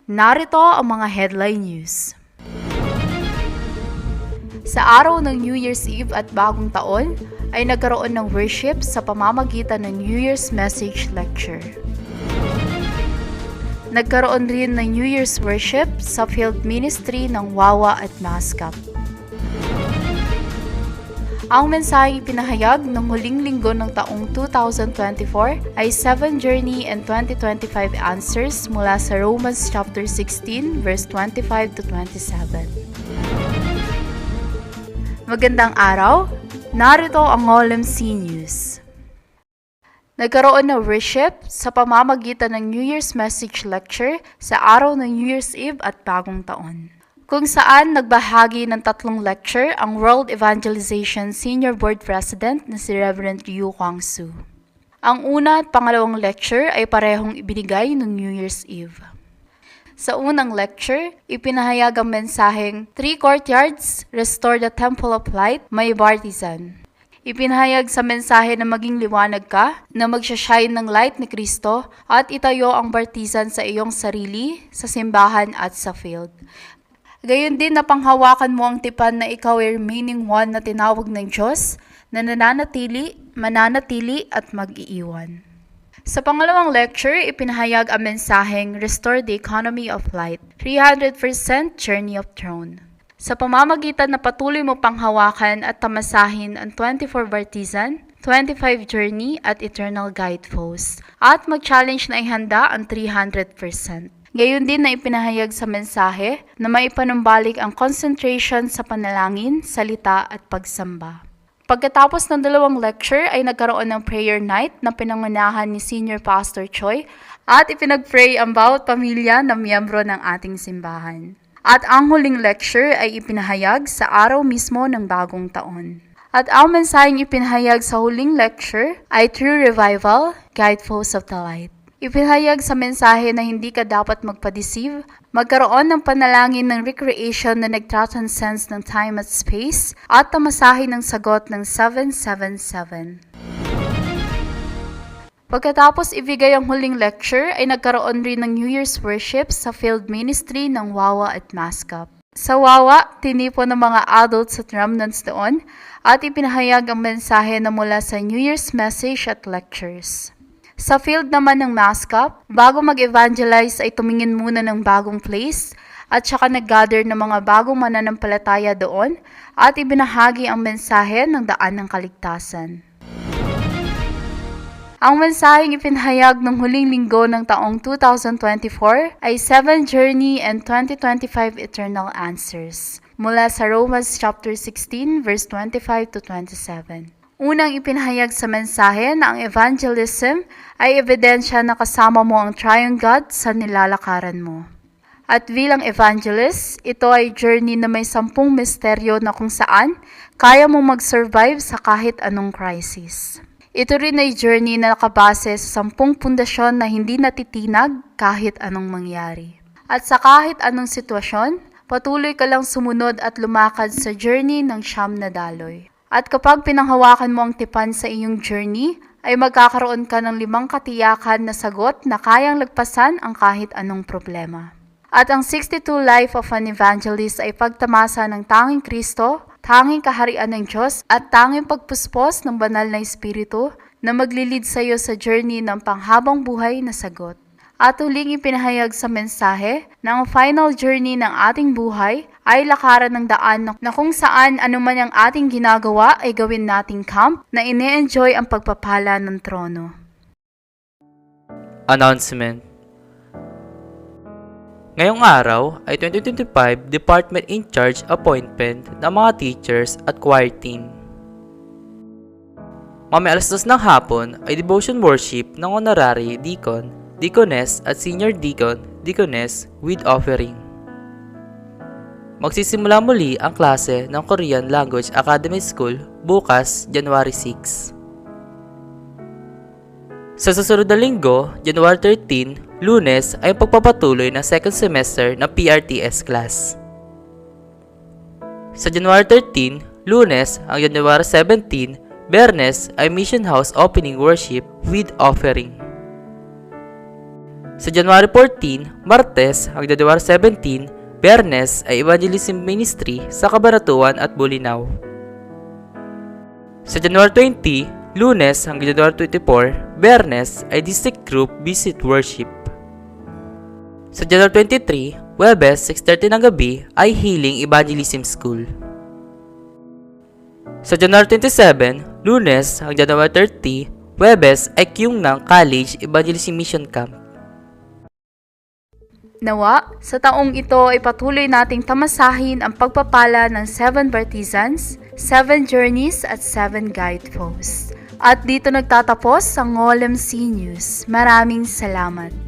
Narito ang mga headline news. Sa araw ng New Year's Eve at Bagong Taon, ay nagkaroon ng worship sa pamamagitan ng New Year's Message Lecture. Nagkaroon rin ng New Year's worship sa field ministry ng Wawa at Mascap. Ang mensaheng ipinahayag ng huling linggo ng taong 2024 ay 7 Journey and 2025 Answers mula sa Romans chapter 16 verse 25 to 27. Magandang araw! Narito ang OLMC News. Nagkaroon ng worship sa pamamagitan ng New Year's Message Lecture sa araw ng New Year's Eve at Bagong Taon, kung saan nagbahagi ng 3 lecture ang World Evangelization Senior Board President na si Reverend Ryu Kwangsu. Ang una at pangalawang lecture ay parehong ibinigay noong New Year's Eve. Sa unang lecture, ipinahayag ang mensaheng 3 courtyards, restore the temple of light, may partisan. Ipinahayag sa mensahe na maging liwanag ka, na magsashine ng light ni Kristo at itayo ang partisan sa iyong sarili, sa simbahan at sa field. Gayon din na panghawakan mo ang tipan na ikaw ay remaining one na tinawag ng Diyos, na nananatili, mananatili at mag-iiwan. Sa pangalawang lecture, ipinahayag ang mensaheng Restore the Economy of Light, 300% Journey of Throne. Sa pamamagitan na patuloy mo panghawakan at tamasahin ang 24 Bartizan, 25 Journey at Eternal Guidepost, at mag-challenge na ihanda ang 300%. Gayon din na ipinahayag sa mensahe na maipanumbalik ang concentration sa panalangin, salita at pagsamba. Pagkatapos ng 2 lecture ay nagkaroon ng prayer night na pinangunahan ni Senior Pastor Choi at ipinag-pray ang bawat pamilya na miyembro ng ating simbahan. At ang huling lecture ay ipinahayag sa araw mismo ng Bagong Taon. At ang mensaheng ipinahayag sa huling lecture ay True Revival, Guideposts of the Light. Ipinahayag sa mensahe na hindi ka dapat magpa-deceive, magkaroon ng panalangin ng recreation na nagtratranscends ng time at space, at tamasahin ng sagot ng 777. Pagkatapos ibigay ang huling lecture, ay nagkaroon rin ng New Year's worship sa field ministry ng Wawa at Mascap. Sa Wawa, tinipon ng mga adults at remnants doon, at ipinahayag ang mensahe na mula sa New Year's message at lectures. Sa field naman ng Mascap, bago mag-evangelize ay tumingin muna ng bagong place at saka nag-gather ng mga bagong mananampalataya doon at ibinahagi ang mensahe ng daan ng kaligtasan. Ang mensaheng ipinahayag ng huling linggo ng taong 2024 ay 7 Journey and 2025 Eternal Answers mula sa Romans chapter 16 verse 25 to 27. Unang ipinahayag sa mensahe na ang evangelism ay ebidensya na kasama mo ang Triune God sa nilalakaran mo. At bilang evangelist, ito ay journey na may 10 misteryo na kung saan kaya mong mag-survive sa kahit anong crisis. Ito rin ay journey na nakabase sa 10 pundasyon na hindi natitinag kahit anong mangyari. At sa kahit anong sitwasyon, patuloy ka lang sumunod at lumakad sa journey ng 9 na daloy. At kapag pinanghawakan mo ang tipan sa iyong journey, ay magkakaroon ka ng 5 katiyakan na sagot na kayang lagpasan ang kahit anong problema. At ang 62 Life of an Evangelist ay pagtamasa ng tanging Kristo, tanging kaharian ng Diyos, at tanging pagpuspos ng banal na Espiritu na maglilid sa iyo sa journey ng panghabang buhay na sagot. At huling ipinahayag sa mensahe na ang final journey ng ating buhay ay lakaran ng daan na kung saan anuman ang ating ginagawa ay gawin nating camp na ine-enjoy ang pagpapala ng trono. Announcement. Ngayong araw ay 2025 Department in Charge appointment ng mga teachers at choir team. Mamaya alas 2 ng hapon ay devotion worship ng honorary deacon, deaconess at senior deacon, deaconess with offering. Magsisimula muli ang klase ng Korean Language Academy School bukas, January 6. Sa susunod na linggo, January 13, Lunes ay pagpapatuloy ng second semester ng PRTS class. Sa January 13, Lunes ang January 17, Biyernes ay Mission House Opening Worship with Offering. Sa January 14, Martes hanggang January 17, Biyernes ay Evangelism Ministry sa Cabanatuan at Bolinao. Sa January 20, Lunes hanggang January 24, Biyernes ay District Group Visit Worship. Sa January 23, Huwebes 6:30 ng gabi ay Healing Evangelism School. Sa January 27, Lunes hanggang January 30, Huwebes ay Kyungnam College Evangelism Mission Camp. Nawa, sa taong ito ay patuloy nating tamasahin ang pagpapala ng 7 Bartizans, 7 Journeys at 7 Guideposts. At dito nagtatapos ang OLMC News. Maraming salamat.